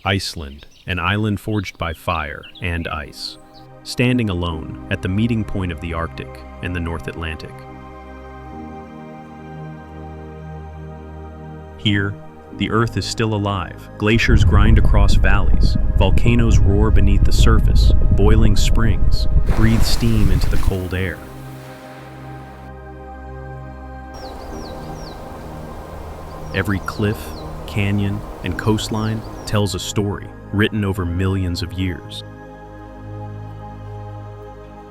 Iceland, an island forged by fire and ice, standing alone at the meeting point of the Arctic and the North Atlantic. Here, the Earth is still alive. Glaciers grind across valleys, volcanoes roar beneath the surface, boiling springs breathe steam into the cold air. Every cliff, canyon, and coastline tells a story written over millions of years.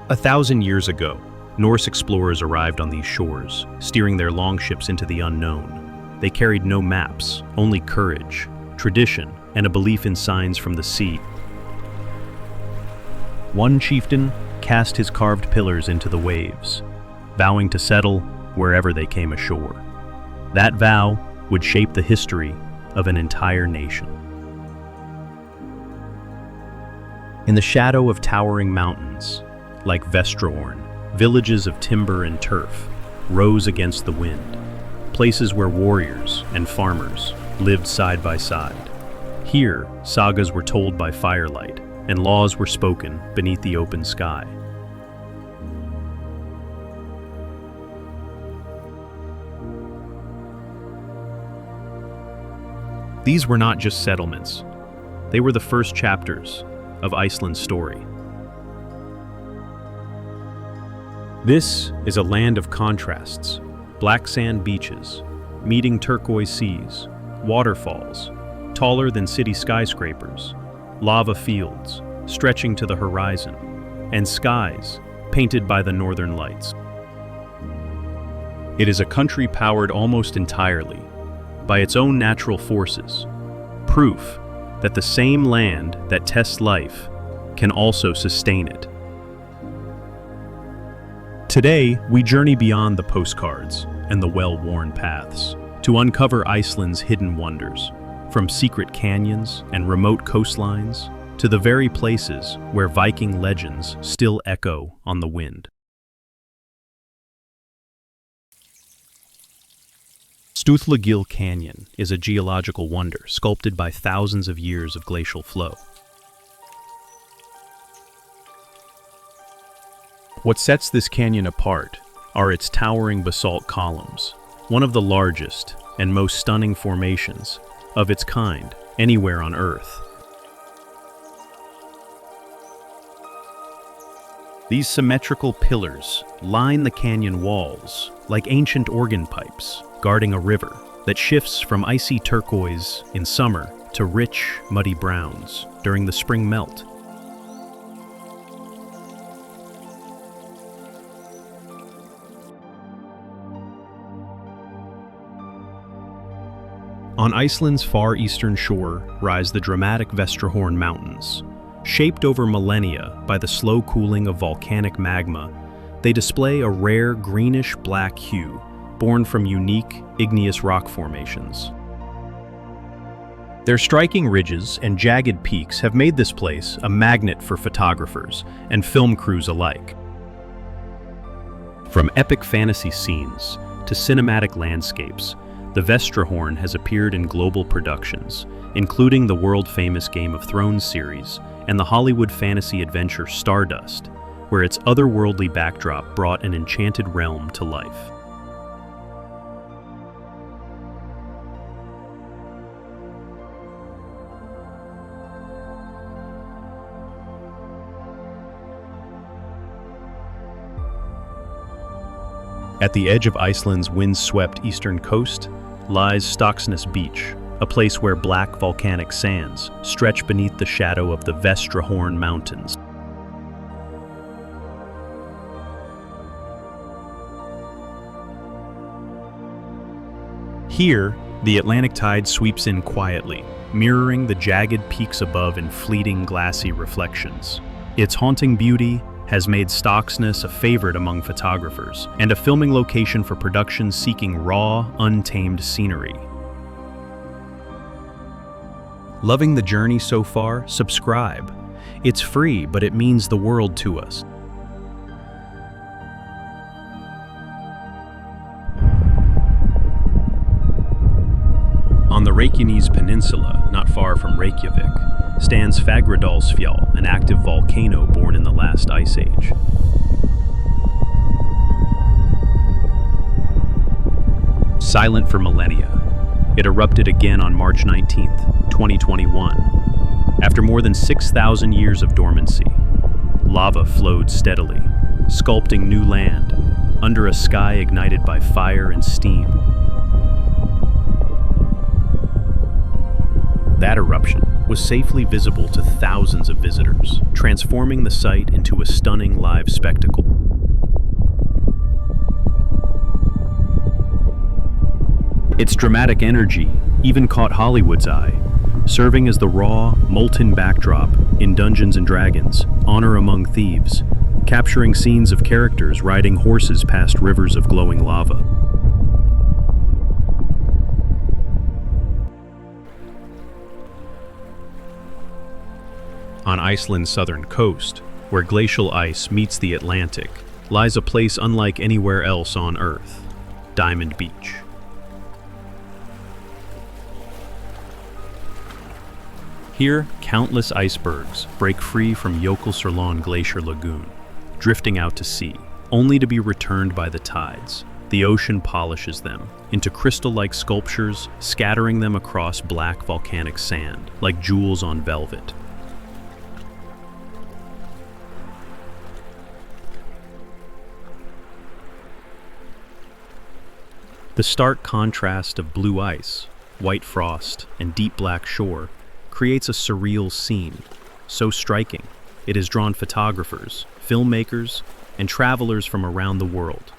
1,000 years ago, Norse explorers arrived on these shores, steering their longships into the unknown. They carried no maps, only courage, tradition, and a belief in signs from the sea. One chieftain cast his carved pillars into the waves, vowing to settle wherever they came ashore. That vow would shape the history of an entire nation. In the shadow of towering mountains, like Vestrahorn, villages of timber and turf rose against the wind, places where warriors and farmers lived side by side. Here, sagas were told by firelight, and laws were spoken beneath the open sky. These were not just settlements. They were the first chapters of Iceland's story. This is a land of contrasts. Black sand beaches, meeting turquoise seas, waterfalls, taller than city skyscrapers, lava fields stretching to the horizon, and skies painted by the northern lights. It is a country powered almost entirely by its own natural forces, proof that the same land that tests life can also sustain it. Today, we journey beyond the postcards and the well-worn paths to uncover Iceland's hidden wonders, from secret canyons and remote coastlines to the very places where Viking legends still echo on the wind. Stuðlagill Canyon is a geological wonder sculpted by thousands of years of glacial flow. What sets this canyon apart are its towering basalt columns, one of the largest and most stunning formations of its kind anywhere on Earth. These symmetrical pillars line the canyon walls like ancient organ pipes guarding a river that shifts from icy turquoise in summer to rich, muddy browns during the spring melt. On Iceland's far eastern shore rise the dramatic Vestrahorn Mountains. Shaped over millennia by the slow cooling of volcanic magma, they display a rare greenish-black hue born from unique igneous rock formations. Their striking ridges and jagged peaks have made this place a magnet for photographers and film crews alike. From epic fantasy scenes to cinematic landscapes, the Vestrahorn has appeared in global productions, including the world-famous Game of Thrones series and the Hollywood fantasy adventure Stardust, where its otherworldly backdrop brought an enchanted realm to life. At the edge of Iceland's wind-swept eastern coast lies Stokksnes Beach, a place where black volcanic sands stretch beneath the shadow of the Vestrahorn Mountains. Here, the Atlantic tide sweeps in quietly, mirroring the jagged peaks above in fleeting glassy reflections. Its haunting beauty has made Stokksnes a favorite among photographers and a filming location for productions seeking raw, untamed scenery. Loving the journey so far? Subscribe. It's free, but it means the world to us. On the Reykjanes Peninsula, peninsula, not far from Reykjavik, stands Fagradalsfjall, an active volcano born in the last ice age. Silent for millennia, it erupted again on March 19, 2021. After more than 6,000 years of dormancy, lava flowed steadily, sculpting new land under a sky ignited by fire and steam. That eruption was safely visible to thousands of visitors, transforming the site into a stunning live spectacle. Its dramatic energy even caught Hollywood's eye, serving as the raw, molten backdrop in Dungeons & Dragons, Honor Among Thieves, capturing scenes of characters riding horses past rivers of glowing lava. On Iceland's southern coast, where glacial ice meets the Atlantic, lies a place unlike anywhere else on Earth, Diamond Beach. Here, countless icebergs break free from Jökulsárlón Glacier Lagoon, drifting out to sea, only to be returned by the tides. The ocean polishes them into crystal-like sculptures, scattering them across black volcanic sand, like jewels on velvet. The stark contrast of blue ice, white frost, and deep black shore creates a surreal scene, so striking it has drawn photographers, filmmakers, and travelers from around the world.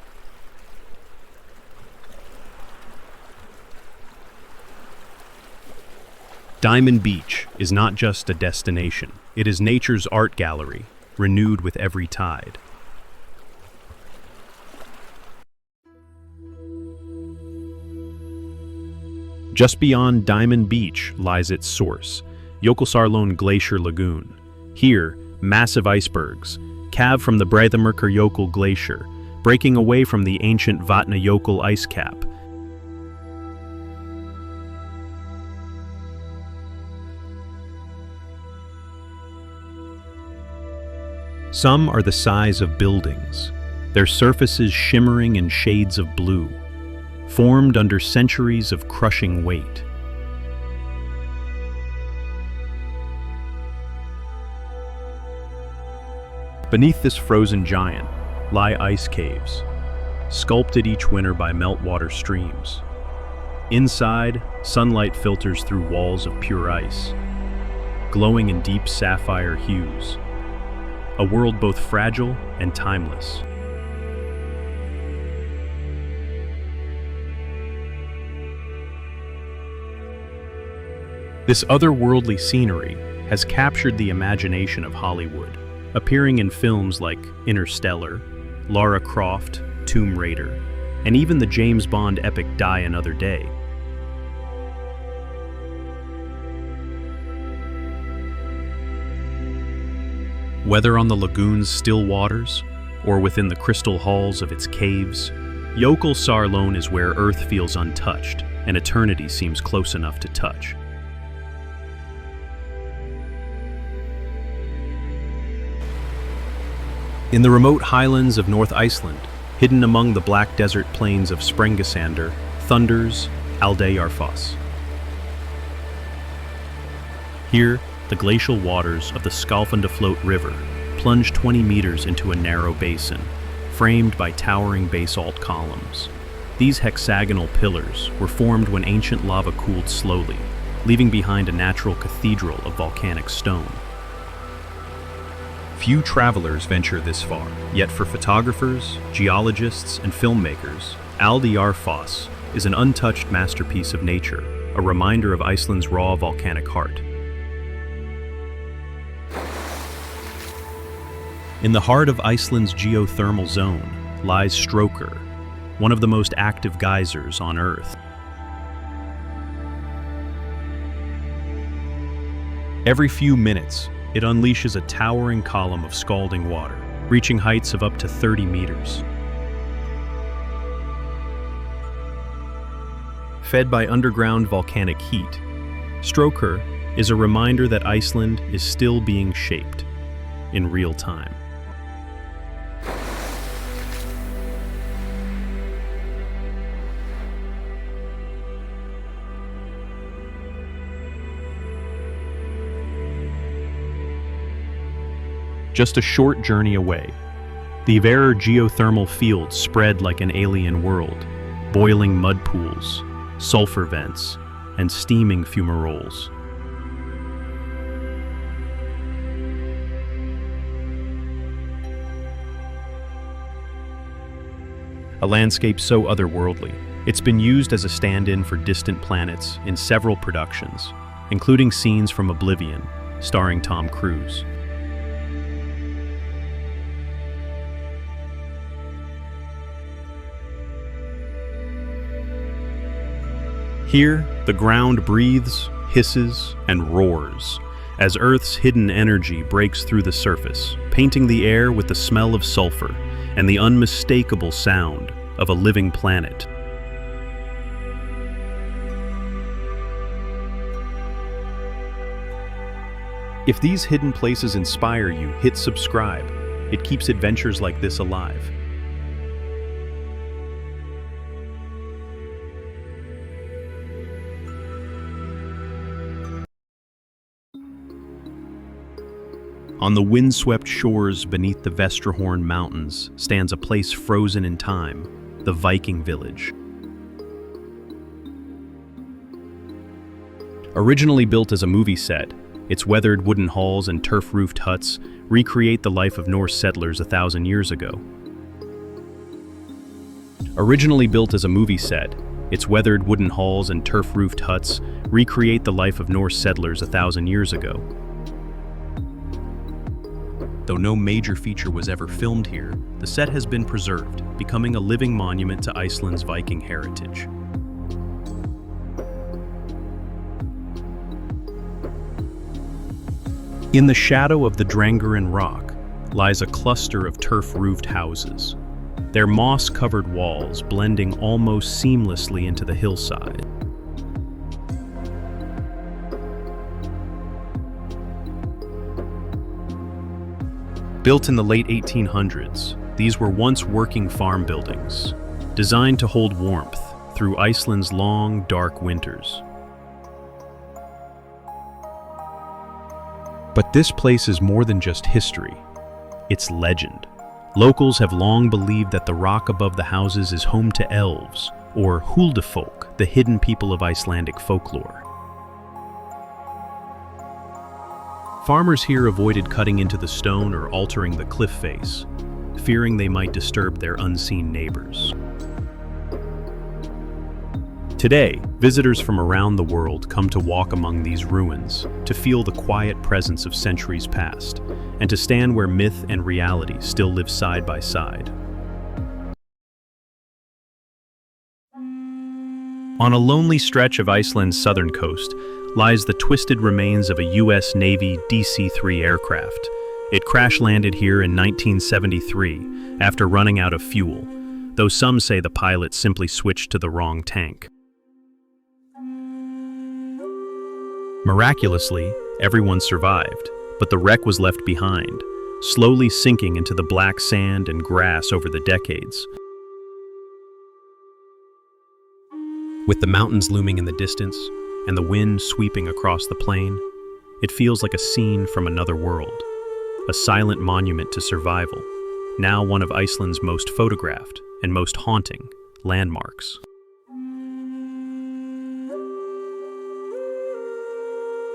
Diamond Beach is not just a destination, it is nature's art gallery, renewed with every tide. Just beyond Diamond Beach lies its source, Jökulsárlón Glacier Lagoon. Here, massive icebergs, calved from the Breiðamerkurjökull Glacier, breaking away from the ancient Vatnajökull ice cap. Some are the size of buildings, their surfaces shimmering in shades of blue, formed under centuries of crushing weight. Beneath this frozen giant lie ice caves, sculpted each winter by meltwater streams. Inside, sunlight filters through walls of pure ice, glowing in deep sapphire hues, a world both fragile and timeless. This otherworldly scenery has captured the imagination of Hollywood, appearing in films like Interstellar, Lara Croft, Tomb Raider, and even the James Bond epic Die Another Day. Whether on the lagoon's still waters, or within the crystal halls of its caves, Jökulsárlón is where Earth feels untouched, and eternity seems close enough to touch. In the remote highlands of North Iceland, hidden among the black desert plains of Sprengisandur, thunders Aldeyjarfoss. Here, the glacial waters of the Skálfandaflót River plunge 20 meters into a narrow basin, framed by towering basalt columns. These hexagonal pillars were formed when ancient lava cooled slowly, leaving behind a natural cathedral of volcanic stone. Few travelers venture this far, yet for photographers, geologists, and filmmakers, Aldeyjarfoss is an untouched masterpiece of nature, a reminder of Iceland's raw volcanic heart. In the heart of Iceland's geothermal zone lies Strókur, one of the most active geysers on Earth. Every few minutes, it unleashes a towering column of scalding water, reaching heights of up to 30 meters. Fed by underground volcanic heat, Stroker is a reminder that Iceland is still being shaped in real time. Just a short journey away, the Iverr geothermal fields spread like an alien world, boiling mud pools, sulfur vents, and steaming fumaroles. A landscape so otherworldly, it's been used as a stand-in for distant planets in several productions, including scenes from Oblivion, starring Tom Cruise. Here, the ground breathes, hisses, and roars as Earth's hidden energy breaks through the surface, painting the air with the smell of sulfur and the unmistakable sound of a living planet. If these hidden places inspire you, hit subscribe. It keeps adventures like this alive. On the windswept shores beneath the Vestrahorn Mountains stands a place frozen in time, the Viking village. Originally built as a movie set, its weathered wooden halls and turf-roofed huts recreate the life of Norse settlers 1,000 years ago. Originally built as a movie set, its weathered wooden halls and turf-roofed huts recreate the life of Norse settlers 1,000 years ago. Though no major feature was ever filmed here, the set has been preserved, becoming a living monument to Iceland's Viking heritage. In the shadow of the Drangarinn Rock lies a cluster of turf-roofed houses, their moss-covered walls blending almost seamlessly into the hillside. Built in the late 1800s, these were once working farm buildings, designed to hold warmth through Iceland's long, dark winters. But this place is more than just history. It's legend. Locals have long believed that the rock above the houses is home to elves, or Huldufolk, the hidden people of Icelandic folklore. Farmers here avoided cutting into the stone or altering the cliff face, fearing they might disturb their unseen neighbors. Today, visitors from around the world come to walk among these ruins, to feel the quiet presence of centuries past, and to stand where myth and reality still live side by side. On a lonely stretch of Iceland's southern coast lies the twisted remains of a U.S. Navy DC-3 aircraft. It crash-landed here in 1973 after running out of fuel, though some say the pilot simply switched to the wrong tank. Miraculously, everyone survived, but the wreck was left behind, slowly sinking into the black sand and grass over the decades. With the mountains looming in the distance and the wind sweeping across the plain, it feels like a scene from another world, a silent monument to survival, now one of Iceland's most photographed and most haunting landmarks.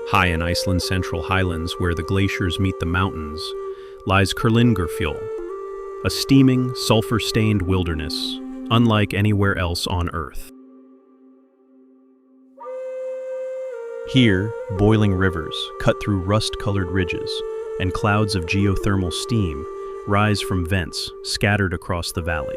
High in Iceland's central highlands, where the glaciers meet the mountains, lies Kerlingarfjöll, a steaming, sulfur-stained wilderness, unlike anywhere else on Earth. Here, boiling rivers cut through rust-colored ridges, and clouds of geothermal steam rise from vents scattered across the valley.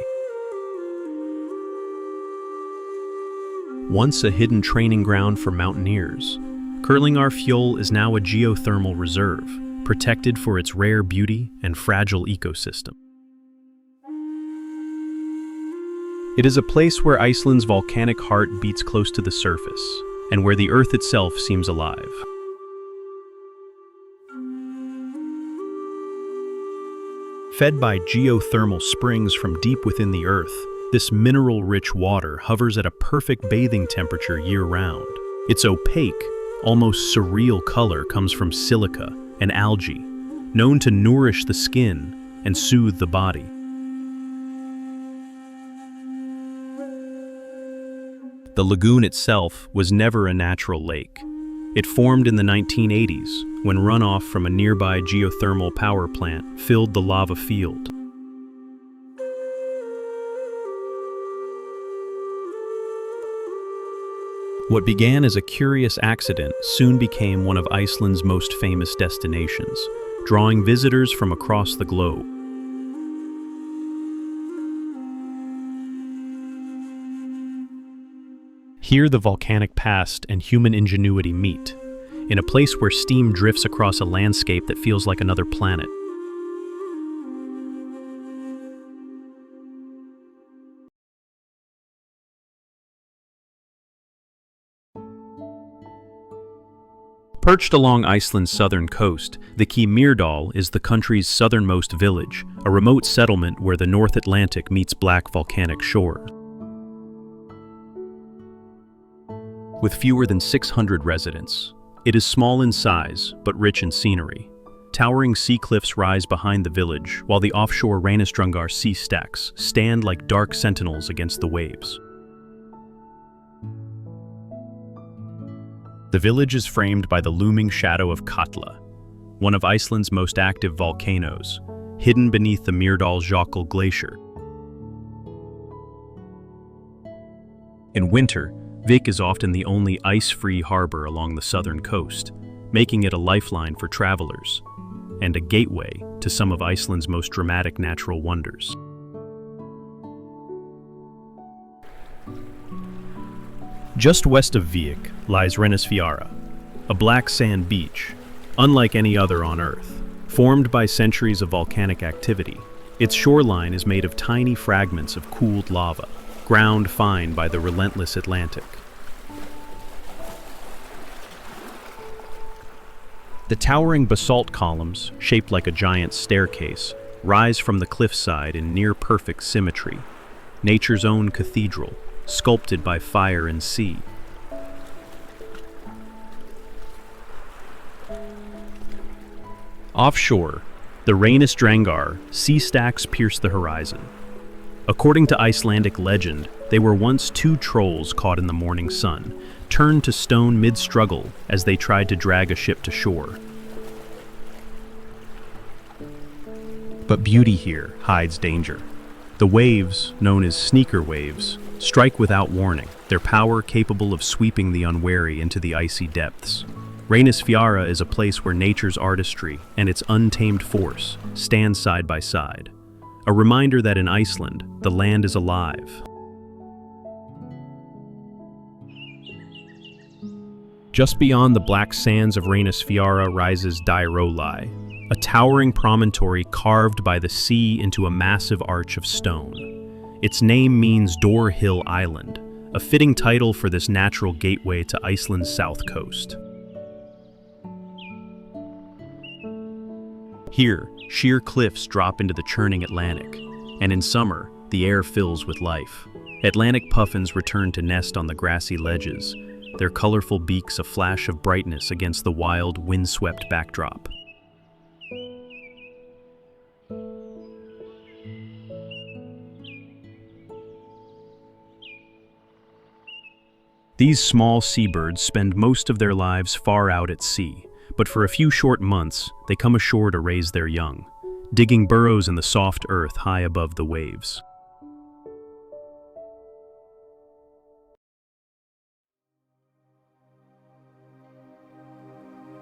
Once a hidden training ground for mountaineers, Kerlingarfjöll is now a geothermal reserve, protected for its rare beauty and fragile ecosystem. It is a place where Iceland's volcanic heart beats close to the surface, and where the Earth itself seems alive. Fed by geothermal springs from deep within the Earth, this mineral-rich water hovers at a perfect bathing temperature year-round. Its opaque, almost surreal color comes from silica and algae, known to nourish the skin and soothe the body. The lagoon itself was never a natural lake. It formed in the 1980s when runoff from a nearby geothermal power plant filled the lava field. What began as a curious accident soon became one of Iceland's most famous destinations, drawing visitors from across the globe. Here the volcanic past and human ingenuity meet, in a place where steam drifts across a landscape that feels like another planet. Perched along Iceland's southern coast, the Key Myrdal is the country's southernmost village, a remote settlement where the North Atlantic meets black volcanic shore. With fewer than 600 residents, it is small in size, but rich in scenery. Towering sea cliffs rise behind the village, while the offshore Reynisdrangar sea stacks stand like dark sentinels against the waves. The village is framed by the looming shadow of Katla, one of Iceland's most active volcanoes, hidden beneath the Myrdalsjökull glacier. In winter, Vik is often the only ice-free harbor along the southern coast, making it a lifeline for travelers and a gateway to some of Iceland's most dramatic natural wonders. Just west of Vik lies Reynisfjara, a black sand beach, unlike any other on Earth. Formed by centuries of volcanic activity, its shoreline is made of tiny fragments of cooled lava, ground fine by the relentless Atlantic. The towering basalt columns, shaped like a giant staircase, rise from the cliffside in near-perfect symmetry, nature's own cathedral, sculpted by fire and sea. Offshore, the Reynisdrangar sea stacks pierce the horizon. According to Icelandic legend, they were once two trolls caught in the morning sun, turned to stone mid-struggle as they tried to drag a ship to shore. But beauty here hides danger. The waves, known as sneaker waves, strike without warning, their power capable of sweeping the unwary into the icy depths. Reynisfjara is a place where nature's artistry and its untamed force stand side by side. A reminder that in Iceland, the land is alive. Just beyond the black sands of Reynisfjara rises Dyrhólaey, a towering promontory carved by the sea into a massive arch of stone. Its name means Door Hill Island, a fitting title for this natural gateway to Iceland's south coast. Here, sheer cliffs drop into the churning Atlantic, and in summer, the air fills with life. Atlantic puffins return to nest on the grassy ledges, their colorful beaks a flash of brightness against the wild, windswept backdrop. These small seabirds spend most of their lives far out at sea, but for a few short months, they come ashore to raise their young, digging burrows in the soft earth high above the waves.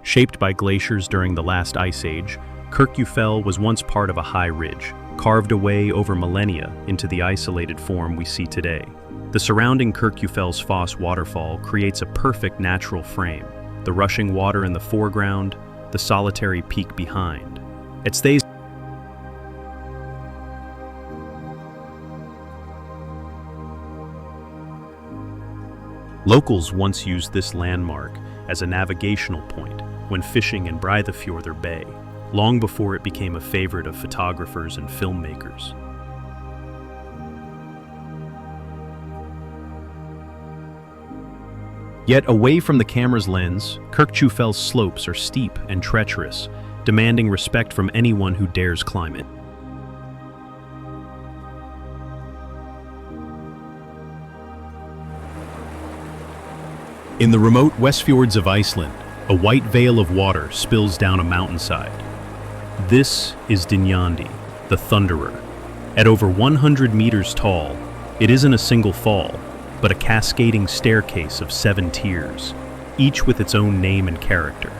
Shaped by glaciers during the last ice age, Kirkjufell was once part of a high ridge, carved away over millennia into the isolated form we see today. The surrounding Kirkjufell's Foss waterfall creates a perfect natural frame, the rushing water in the foreground, the solitary peak behind. It stays Locals once used this landmark as a navigational point when fishing in Breathtaking Bay, long before it became a favorite of photographers and filmmakers. Yet away from the camera's lens, Kirkjufell's slopes are steep and treacherous, demanding respect from anyone who dares climb it. In the remote Westfjords of Iceland, a white veil of water spills down a mountainside. This is Dynjandi, the Thunderer. At over 100 meters tall, it isn't a single fall, but a cascading staircase of 7 tiers, each with its own name and character.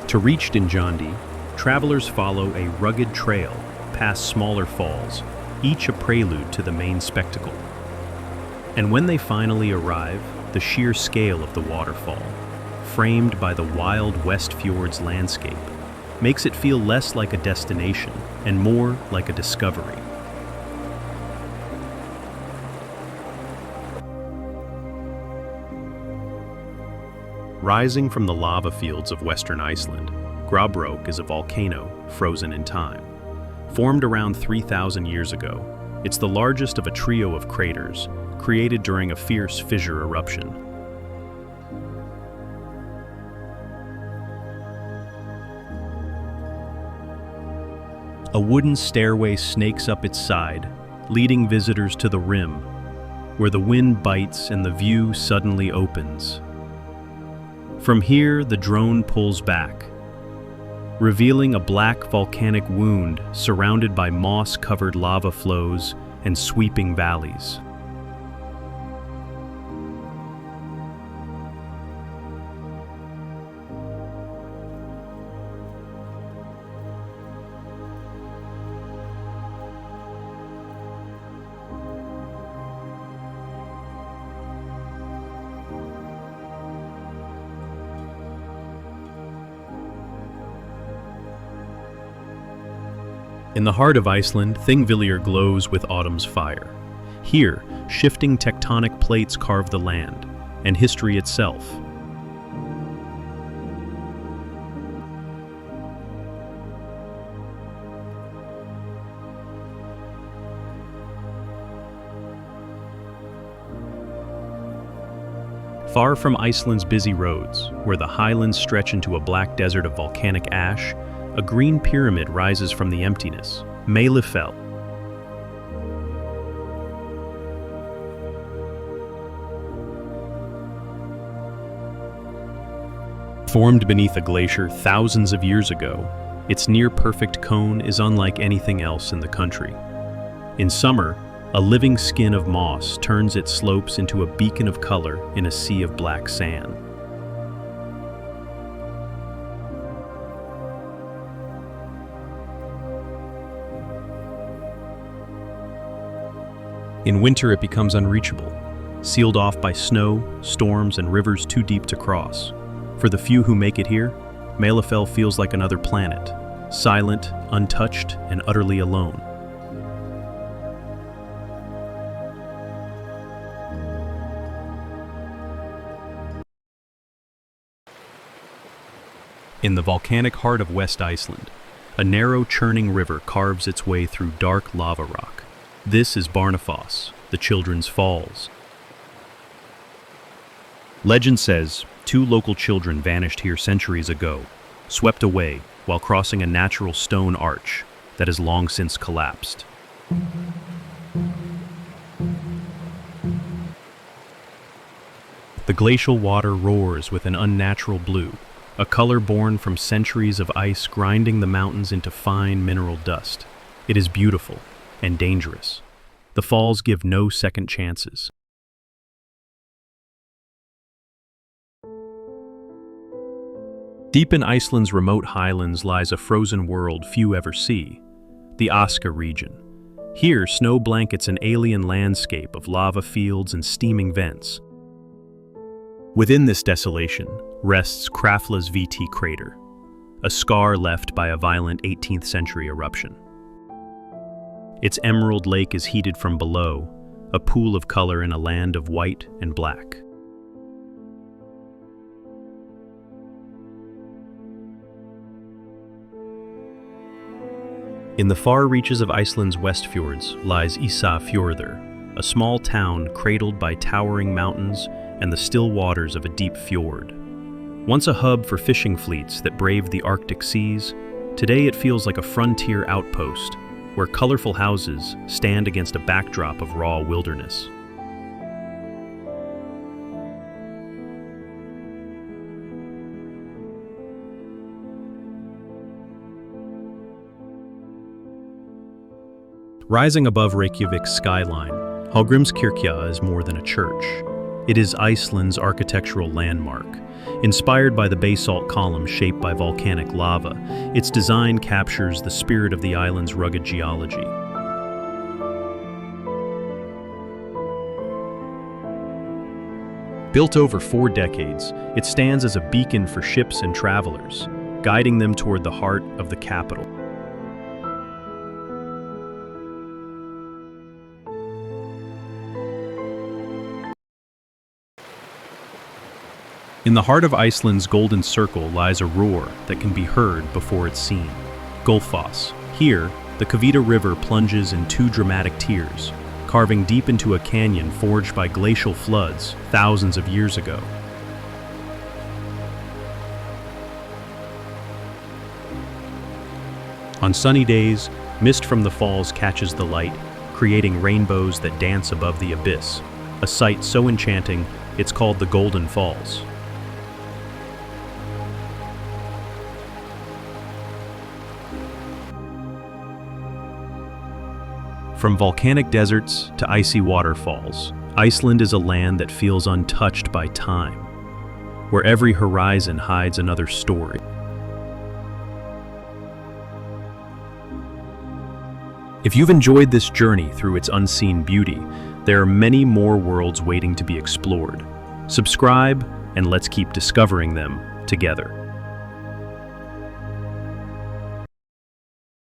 To reach Dynjandi, travelers follow a rugged trail past smaller falls, each a prelude to the main spectacle. And when they finally arrive, the sheer scale of the waterfall, framed by the wild Westfjords landscape, makes it feel less like a destination and more like a discovery. Rising from the lava fields of western Iceland, Grábrok is a volcano frozen in time. Formed around 3,000 years ago, it's the largest of a trio of craters created during a fierce fissure eruption. A wooden stairway snakes up its side, leading visitors to the rim, where the wind bites and the view suddenly opens. From here, the drone pulls back, revealing a black volcanic wound surrounded by moss-covered lava flows and sweeping valleys. In the heart of Iceland, Thingvellir glows with autumn's fire. Here, shifting tectonic plates carve the land, and history itself. Far from Iceland's busy roads, where the Highlands stretch into a black desert of volcanic ash, a green pyramid rises from the emptiness, Mælifell. Formed beneath a glacier thousands of years ago, its near-perfect cone is unlike anything else in the country. In summer, a living skin of moss turns its slopes into a beacon of color in a sea of black sand. In winter, it becomes unreachable, sealed off by snow, storms, and rivers too deep to cross. For the few who make it here, Mælifell feels like another planet, silent, untouched, and utterly alone. In the volcanic heart of West Iceland, a narrow churning river carves its way through dark lava rock. This is Barnafoss, the Children's Falls. Legend says 2 local children vanished here centuries ago, swept away while crossing a natural stone arch that has long since collapsed. The glacial water roars with an unnatural blue, a color born from centuries of ice grinding the mountains into fine mineral dust. It is beautiful and dangerous. The falls give no second chances. Deep in Iceland's remote highlands lies a frozen world few ever see, the Aska region. Here, snow blankets an alien landscape of lava fields and steaming vents. Within this desolation rests Krafla's VT crater, a scar left by a violent 18th century eruption. Its emerald lake is heated from below, a pool of color in a land of white and black. In the far reaches of Iceland's west fjords lies Ísafjörður, a small town cradled by towering mountains and the still waters of a deep fjord. Once a hub for fishing fleets that braved the Arctic seas, today it feels like a frontier outpost where colorful houses stand against a backdrop of raw wilderness. Rising above Reykjavik's skyline, Hallgrímskirkja is more than a church. It is Iceland's architectural landmark. Inspired by the basalt columns shaped by volcanic lava, its design captures the spirit of the island's rugged geology. Built over 4 decades, it stands as a beacon for ships and travelers, guiding them toward the heart of the capital. In the heart of Iceland's golden circle lies a roar that can be heard before it's seen. Gullfoss. Here, the Kvíða River plunges in 2 dramatic tiers, carving deep into a canyon forged by glacial floods thousands of years ago. On sunny days, mist from the falls catches the light, creating rainbows that dance above the abyss, a sight so enchanting it's called the Golden Falls. From volcanic deserts to icy waterfalls, Iceland is a land that feels untouched by time, where every horizon hides another story. If you've enjoyed this journey through its unseen beauty, there are many more worlds waiting to be explored. Subscribe, and let's keep discovering them together.